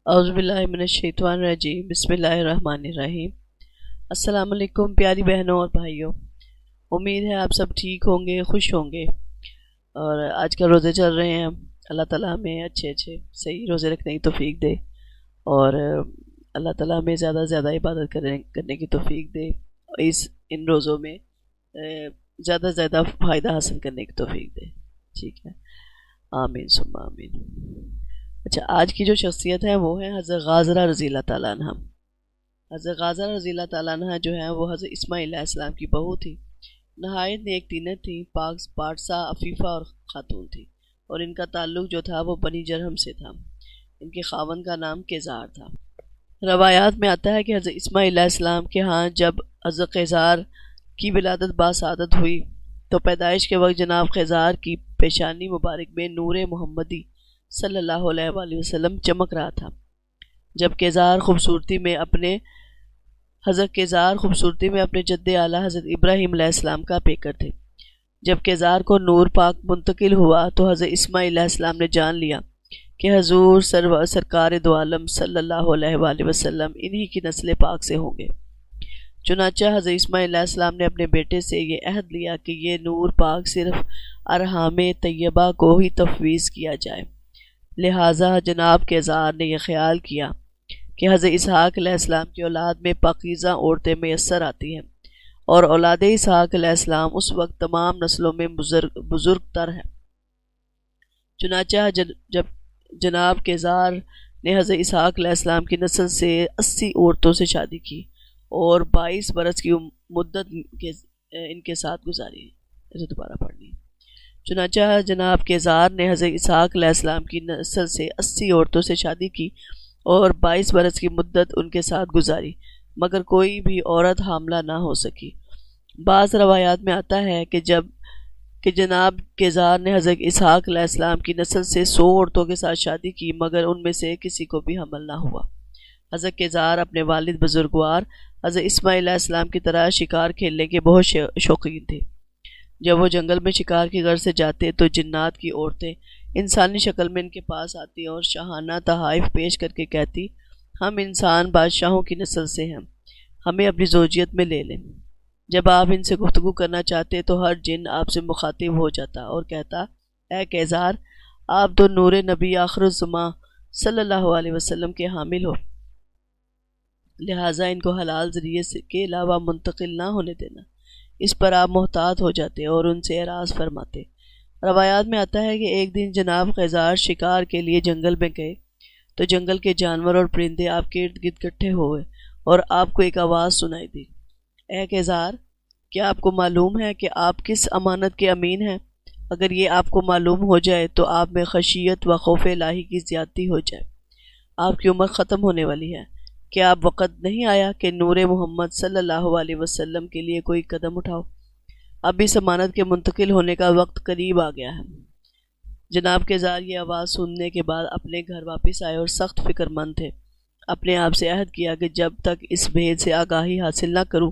اعوذ باللہ من الشیطان الرجیم، بسم اللہ الرحمن الرحیم۔ السلام علیکم پیاری بہنوں اور بھائیوں، امید ہے آپ سب ٹھیک ہوں گے، خوش ہوں گے۔ اور آج کل روزے چل رہے ہیں، اللہ تعالیٰ ہمیں اچھے صحیح روزے رکھنے کی توفیق دے، اور اللہ تعالیٰ ہمیں زیادہ سے زیادہ عبادت کرنے کی توفیق دے، ان روزوں میں زیادہ سے زیادہ فائدہ حاصل کرنے کی توفیق دے۔ ٹھیک ہے، آمین ثم آمین۔ اچھا، آج کی جو شخصیت ہے وہ ہے حضرت غازرہ رضی اللہ تعالیٰ عنہ۔ حضرت غازرہ رضی اللہ تعالیٰ عنہ جو ہے وہ حضرت اسماعیل علیہ السلام کی بہو تھی، نہایت نیک طینت تھی، پارسا عفیفہ اور خاتون تھی، اور ان کا تعلق جو تھا وہ بنی جرہم سے تھا۔ ان کے خاوند کا نام قیزار تھا۔ روایات میں آتا ہے کہ حضرت اسماعیل علیہ السلام کے ہاں جب حضرت قیزار کی ولادت باسعادت ہوئی تو پیدائش کے وقت جناب قیزار کی پیشانی مبارک میں نور محمدی صلی اللہ علیہ وآلہ وسلم چمک رہا تھا۔ جب قیزار خوبصورتی میں اپنے جد اعلیٰ حضرت ابراہیم علیہ السلام کا پیکر تھے۔ جب قیزار کو نور پاک منتقل ہوا تو حضرت اسماعیل علیہ السلام نے جان لیا کہ حضور سرکار دو عالم صلی اللہ علیہ وآلہ وسلم انہی کی نسل پاک سے ہوں گے۔ چنانچہ حضرت اسماعیل علیہ السلام نے اپنے بیٹے سے یہ عہد لیا کہ یہ نور پاک صرف ارحام طیبہ کو ہی تفویض کیا جائے۔ لہٰذا جناب قیزار نے یہ خیال کیا کہ حضرت اسحاق علیہ السلام کی اولاد میں پاکیزہ عورتیں میسر آتی ہیں، اور اولاد اسحاق علیہ السلام اس وقت تمام نسلوں میں بزرگ تر ہے۔ چنانچہ جب جناب قیزار نے حضرت اسحاق علیہ السلام کی نسل سے 80 عورتوں سے شادی کی اور 22 برس کی مدت ان کے ساتھ گزاری۔ اسے دوبارہ پڑھنی۔ چنانچہ جناب قیزار نے حضرت اسحاق علیہ السلام کی نسل سے 80 عورتوں سے شادی کی اور 22 برس کی مدت ان کے ساتھ گزاری، مگر کوئی بھی عورت حاملہ نہ ہو سکی۔ بعض روایات میں آتا ہے کہ جناب قیزار نے حضرت اسحاق علیہ السلام کی نسل سے 100 عورتوں کے ساتھ شادی کی، مگر ان میں سے کسی کو بھی حمل نہ ہوا۔ حضرت قیزار اپنے والد بزرگوار حضرت اسماعیل علیہ السلام کی طرح شکار کھیلنے کے بہت شوقین تھے۔ جب وہ جنگل میں شکار کی غرض سے جاتے تو جنات کی عورتیں انسانی شکل میں ان کے پاس آتی اور شاہانہ تحائف پیش کر کے کہتی، ہم انسان بادشاہوں کی نسل سے ہیں، ہمیں اپنی زوجیت میں لے لیں۔ جب آپ ان سے گفتگو کرنا چاہتے تو ہر جن آپ سے مخاطب ہو جاتا اور کہتا، اے قیزار، آپ تو نور نبی آخر الزماں صلی اللہ علیہ وسلم کے حامل ہو، لہٰذا ان کو حلال ذریعے کے علاوہ منتقل نہ ہونے دینا۔ اس پر آپ محتاط ہو جاتے اور ان سے اعراض فرماتے۔ روایات میں آتا ہے کہ ایک دن جناب قیزار شکار کے لیے جنگل میں گئے تو جنگل کے جانور اور پرندے آپ کے ارد گرد اکٹھے ہوئے اور آپ کو ایک آواز سنائی دی، اے قیزار، کیا آپ کو معلوم ہے کہ آپ کس امانت کے امین ہیں؟ اگر یہ آپ کو معلوم ہو جائے تو آپ میں خشیت و خوف الہی کی زیادتی ہو جائے۔ آپ کی عمر ختم ہونے والی ہے، کیا اب وقت نہیں آیا کہ نور محمد صلی اللہ علیہ وسلم کے لیے کوئی قدم اٹھاؤ؟ اب اس امانت کے منتقل ہونے کا وقت قریب آ گیا ہے۔ جناب قیزار یہ آواز سننے کے بعد اپنے گھر واپس آئے اور سخت فکر مند تھے۔ اپنے آپ سے عہد کیا کہ جب تک اس بھید سے آگاہی حاصل نہ کروں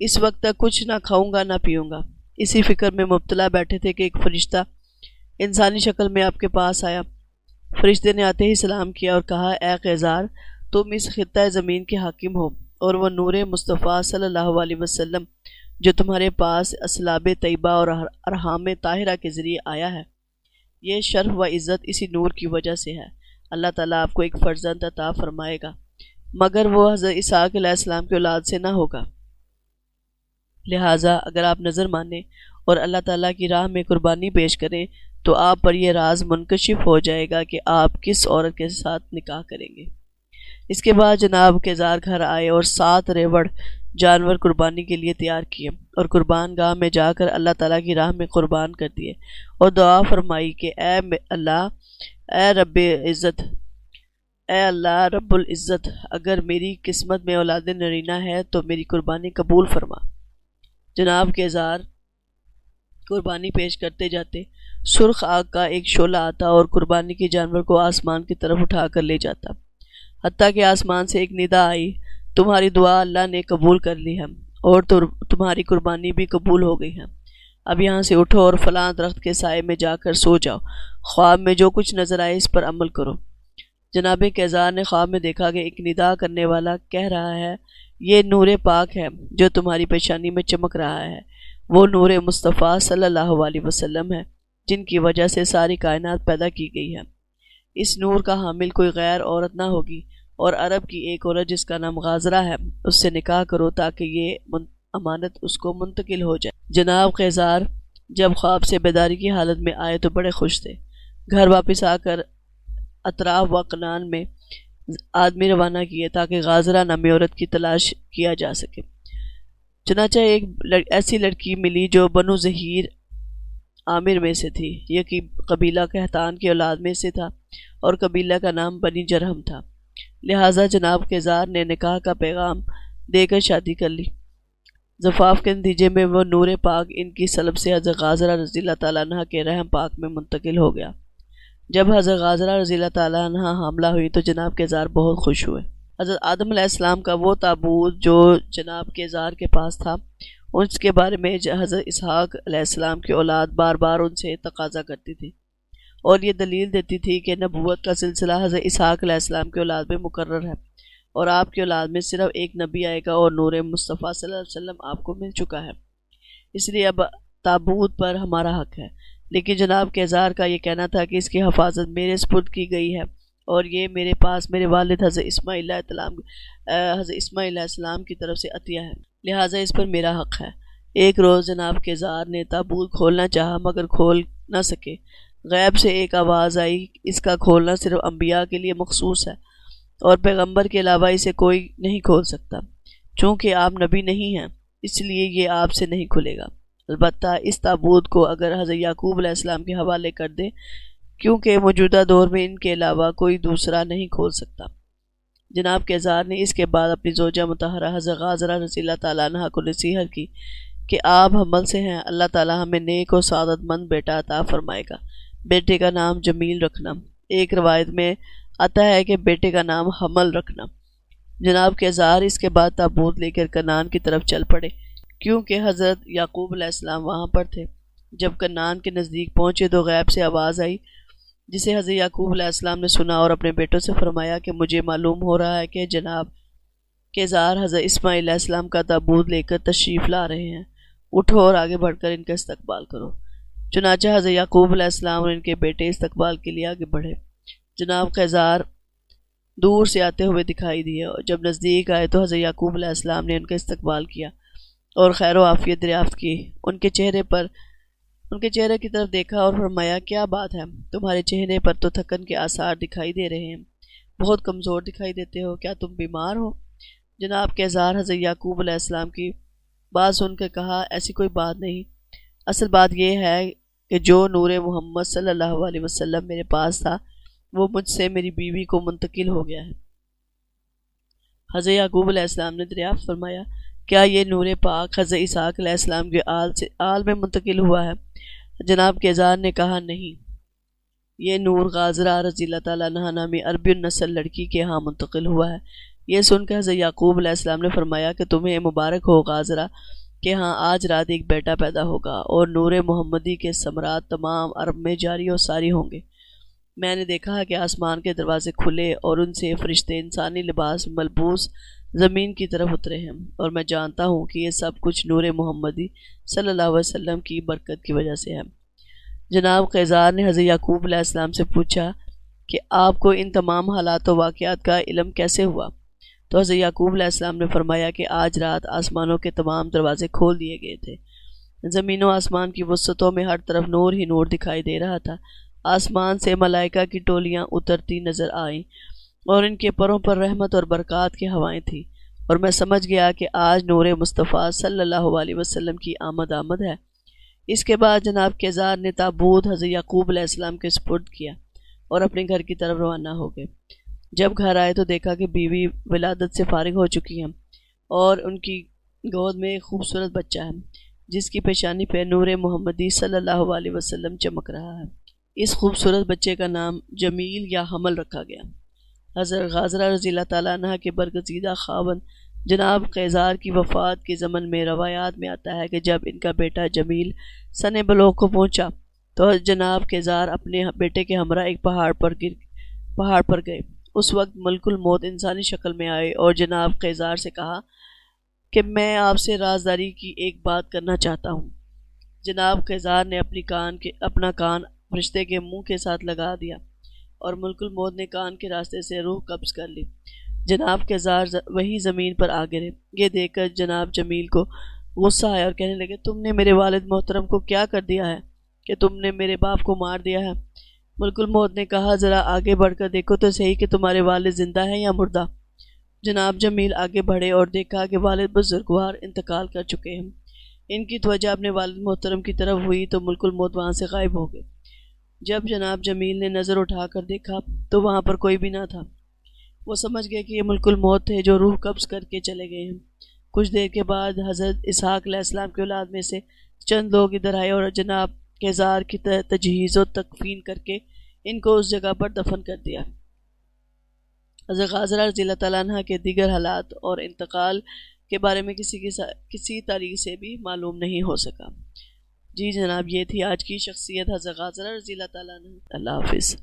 اس وقت تک کچھ نہ کھاؤں گا نہ پیوں گا۔ اسی فکر میں مبتلا بیٹھے تھے کہ ایک فرشتہ انسانی شکل میں آپ کے پاس آیا۔ فرشتے نے آتے ہی سلام کیا اور کہا، اے قیزار، تم اس خطہ زمین کے حاکم ہو، اور وہ نور مصطفیٰ صلی اللہ علیہ وسلم جو تمہارے پاس اسلاب طیبہ اور ارحام طاہرہ کے ذریعے آیا ہے، یہ شرف و عزت اسی نور کی وجہ سے ہے۔ اللہ تعالیٰ آپ کو ایک فرزند عطا فرمائے گا، مگر وہ حضرت اسحاق علیہ السلام کی اولاد سے نہ ہوگا۔ لہٰذا اگر آپ نظر مانیں اور اللہ تعالیٰ کی راہ میں قربانی پیش کریں تو آپ پر یہ راز منکشف ہو جائے گا کہ آپ کس عورت کے ساتھ نکاح کریں گے۔ اس کے بعد جناب قیزار گھر آئے اور 7 ریوڑ جانور قربانی کے لیے تیار کیے اور قربان گاہ میں جا کر اللہ تعالیٰ کی راہ میں قربان کر دیے اور دعا فرمائی کہ اے اللہ رب العزت، اگر میری قسمت میں اولاد نرینہ ہے تو میری قربانی قبول فرما۔ جناب قیزار قربانی پیش کرتے جاتے، سرخ آگ کا ایک شعلہ آتا اور قربانی کے جانور کو آسمان کی طرف اٹھا کر لے جاتا، حتیٰ کہ آسمان سے ایک ندا آئی، تمہاری دعا اللہ نے قبول کر لی ہے اور تمہاری قربانی بھی قبول ہو گئی ہے۔ اب یہاں سے اٹھو اور فلاں درخت کے سائے میں جا کر سو جاؤ، خواب میں جو کچھ نظر آئے اس پر عمل کرو۔ جناب قیصر نے خواب میں دیکھا کہ ایک ندا کرنے والا کہہ رہا ہے، یہ نور پاک ہے جو تمہاری پیشانی میں چمک رہا ہے، وہ نور مصطفیٰ صلی اللہ علیہ وسلم ہے جن کی وجہ سے ساری کائنات پیدا کی گئی ہے۔ اس نور کا حامل کوئی غیر عورت نہ ہوگی، اور عرب کی ایک عورت جس کا نام غازرہ ہے اس سے نکاح کرو تاکہ یہ امانت اس کو منتقل ہو جائے۔ جناب قیصر جب خواب سے بیداری کی حالت میں آئے تو بڑے خوش تھے۔ گھر واپس آ کر اطراف و کنان میں آدمی روانہ کیے تاکہ غازرہ نامی عورت کی تلاش کیا جا سکے۔ چنانچہ ایک ایسی لڑکی ملی جو بنو ظہیر عامر میں سے تھی، یہ قبیلہ قحطان کی اولاد میں سے تھا اور قبیلہ کا نام بنی جرہم تھا، لہٰذا جناب قیصر نے نکاح کا پیغام دے کر شادی کر لی۔ زفاف کے نتیجے میں وہ نور پاک ان کی سلب سے حضرت غازرہ رضی اللہ تعالیٰ عنہ کے رحم پاک میں منتقل ہو گیا۔ جب حضرت غازرہ رضی اللہ تعالیٰ عنہ حاملہ ہوئی تو جناب قیصر بہت خوش ہوئے۔ حضرت آدم علیہ السلام کا وہ تابوت جو جناب قیصر کے پاس تھا، اس کے بارے میں حضرت اسحاق علیہ السلام کی اولاد بار بار ان سے تقاضا کرتی تھی اور یہ دلیل دیتی تھی کہ نبوت کا سلسلہ حضرت اسحاق علیہ السلام کی اولاد میں مقرر ہے اور آپ کی اولاد میں صرف ایک نبی آئے گا اور نور مصطفیٰ صلی اللہ علیہ وسلم آپ کو مل چکا ہے، اس لیے اب تابوت پر ہمارا حق ہے۔ لیکن جناب قیصر کا یہ کہنا تھا کہ اس کی حفاظت میرے سپرد کی گئی ہے اور یہ میرے پاس میرے والد حضرت اسماعیل علیہ السلام کی طرف سے عطیہ ہے، لہٰذا اس پر میرا حق ہے۔ ایک روز جناب قیصر نے تابوت کھولنا چاہا مگر کھول نہ سکے۔ غیب سے ایک آواز آئی، اس کا کھولنا صرف انبیاء کے لیے مخصوص ہے اور پیغمبر کے علاوہ اسے کوئی نہیں کھول سکتا، چونکہ آپ نبی نہیں ہیں اس لیے یہ آپ سے نہیں کھلے گا، البتہ اس تابوت کو اگر حضرت یعقوب علیہ السلام کے حوالے کر دیں کیونکہ موجودہ دور میں ان کے علاوہ کوئی دوسرا نہیں کھول سکتا۔ جناب قیصر نے اس کے بعد اپنی زوجہ مطہرہ حضرت غازرہ رضی اللہ تعالیٰ عنہ کو نصیحت کی کہ آپ حمل سے ہیں، اللہ تعالیٰ ہمیں نیک و سعادت مند بیٹا عطا فرمائے گا، بیٹے کا نام جمیل رکھنا۔ ایک روایت میں آتا ہے کہ بیٹے کا نام حمل رکھنا۔ جناب قیصر اس کے بعد تابوت لے کر کنعان کی طرف چل پڑے کیونکہ حضرت یعقوب علیہ السلام وہاں پر تھے۔ جب کنعان کے نزدیک پہنچے تو غیب سے آواز آئی جسے حضرت یعقوب علیہ السلام نے سنا اور اپنے بیٹوں سے فرمایا کہ مجھے معلوم ہو رہا ہے کہ جناب قیصر حضرت اسماعیل علیہ السلام کا تابوت لے کر تشریف لا رہے ہیں، اٹھو اور آگے بڑھ کر ان کا استقبال کرو۔ چنانچہ حضرت یعقوب علیہ السلام اور ان کے بیٹے استقبال کے لیے آگے بڑھے۔ جناب قیصر دور سے آتے ہوئے دکھائی دیے اور جب نزدیک آئے تو حضرت یعقوب علیہ السلام نے ان کا استقبال کیا اور خیر و عافیت دریافت کی۔ ان کے چہرے کی طرف دیکھا اور فرمایا، کیا بات ہے، تمہارے چہرے پر تو تھکن کے آثار دکھائی دے رہے ہیں، بہت کمزور دکھائی دیتے ہو، کیا تم بیمار ہو؟ جناب قیصر حضرت یعقوب علیہ السلام کی بات سن کر کہا، ایسی کوئی بات نہیں، اصل بات یہ ہے کہ جو نور محمد صلی اللہ علیہ وسلم میرے پاس تھا وہ مجھ سے میری بیوی کو منتقل ہو گیا ہے۔ حضرت یعقوب علیہ السلام نے دریافت فرمایا، کیا یہ نور پاک حضرت اسحاق علیہ السلام کے آل میں منتقل ہوا ہے؟ جناب قیصر نے کہا، نہیں، یہ نور غازرہ رضی اللہ تعالیٰ عنہ نامی عربی النسل لڑکی کے ہاں منتقل ہوا ہے۔ یہ سن کر حضرت یعقوب علیہ السلام نے فرمایا کہ تمہیں مبارک ہو غازرہ کہ ہاں آج رات ایک بیٹا پیدا ہوگا اور نور محمدی کے ثمرات تمام عرب میں جاری و ساری ہوں گے۔ میں نے دیکھا کہ آسمان کے دروازے کھلے اور ان سے فرشتے انسانی لباس ملبوس زمین کی طرف اترے ہیں، اور میں جانتا ہوں کہ یہ سب کچھ نور محمدی صلی اللہ علیہ وسلم کی برکت کی وجہ سے ہے۔ جناب قیصر نے حضرت یعقوب علیہ السلام سے پوچھا کہ آپ کو ان تمام حالات و واقعات کا علم کیسے ہوا؟ تو حضرت یعقوب علیہ السلام نے فرمایا کہ آج رات آسمانوں کے تمام دروازے کھول دیے گئے تھے، زمین و آسمان کی وسعتوں میں ہر طرف نور ہی نور دکھائی دے رہا تھا، آسمان سے ملائکہ کی ٹولیاں اترتی نظر آئیں اور ان کے پروں پر رحمت اور برکات کی ہوائیں تھیں، اور میں سمجھ گیا کہ آج نور مصطفیٰ صلی اللہ علیہ وسلم کی آمد ہے۔ اس کے بعد جناب قیصر نے تابوت حضرت یعقوب علیہ السلام کے سپرد کیا اور اپنے گھر کی طرف روانہ ہو گئے۔ جب گھر آئے تو دیکھا کہ بیوی ولادت سے فارغ ہو چکی ہیں اور ان کی گود میں ایک خوبصورت بچہ ہے جس کی پیشانی پہ نور محمدی صلی اللہ علیہ وسلم چمک رہا ہے۔ اس خوبصورت بچے کا نام جمیل یا حمل رکھا گیا۔ حضرت غازرہ رضی اللہ تعالیٰ عنہ کے برگزیدہ خاوند جناب قیصر کی وفات کے زمن میں روایات میں آتا ہے کہ جب ان کا بیٹا جمیل سن بلوغ کو پہنچا تو جناب قیصر اپنے بیٹے کے ہمراہ ایک پہاڑ پر گئے اس وقت ملک الموت انسانی شکل میں آئے اور جناب قیصر سے کہا کہ میں آپ سے رازداری کی ایک بات کرنا چاہتا ہوں۔ جناب قیصر نے اپنا کان فرشتے کے منہ کے ساتھ لگا دیا اور ملک الموت نے کان کے راستے سے روح قبض کر لی۔ جناب قیصر وہی زمین پر آ گرے۔ یہ دیکھ کر جناب جمیل کو غصہ آیا اور کہنے لگے، تم نے میرے والد محترم کو کیا کر دیا ہے کہ تم نے میرے باپ کو مار دیا ہے؟ ملک الموت نے کہا، ذرا آگے بڑھ کر دیکھو تو صحیح کہ تمہارے والد زندہ ہیں یا مردہ۔ جناب جمیل آگے بڑھے اور دیکھا کہ والد بزرگوار انتقال کر چکے ہیں۔ ان کی توجہ اپنے والد محترم کی طرف ہوئی تو ملک الموت وہاں سے غائب ہو گئے۔ جب جناب جمیل نے نظر اٹھا کر دیکھا تو وہاں پر کوئی بھی نہ تھا۔ وہ سمجھ گئے کہ یہ ملک الموت تھے جو روح قبض کر کے چلے گئے ہیں۔ کچھ دیر کے بعد حضرت اسحاق علیہ السلام کی اولاد میں سے چند لوگ ادھر آئے اور جناب قیصر کی تجہیز و تکفین کر کے ان کو اس جگہ پر دفن کر دیا۔ حضرت غازرہ رضی اللہ تعالیٰ عنہ کے دیگر حالات اور انتقال کے بارے میں کسی تاریخ سے بھی معلوم نہیں ہو سکا۔ جی جناب، یہ تھی آج کی شخصیت حضرت غازرہ رضی اللہ تعالیٰ عنہ۔ اللہ حافظ۔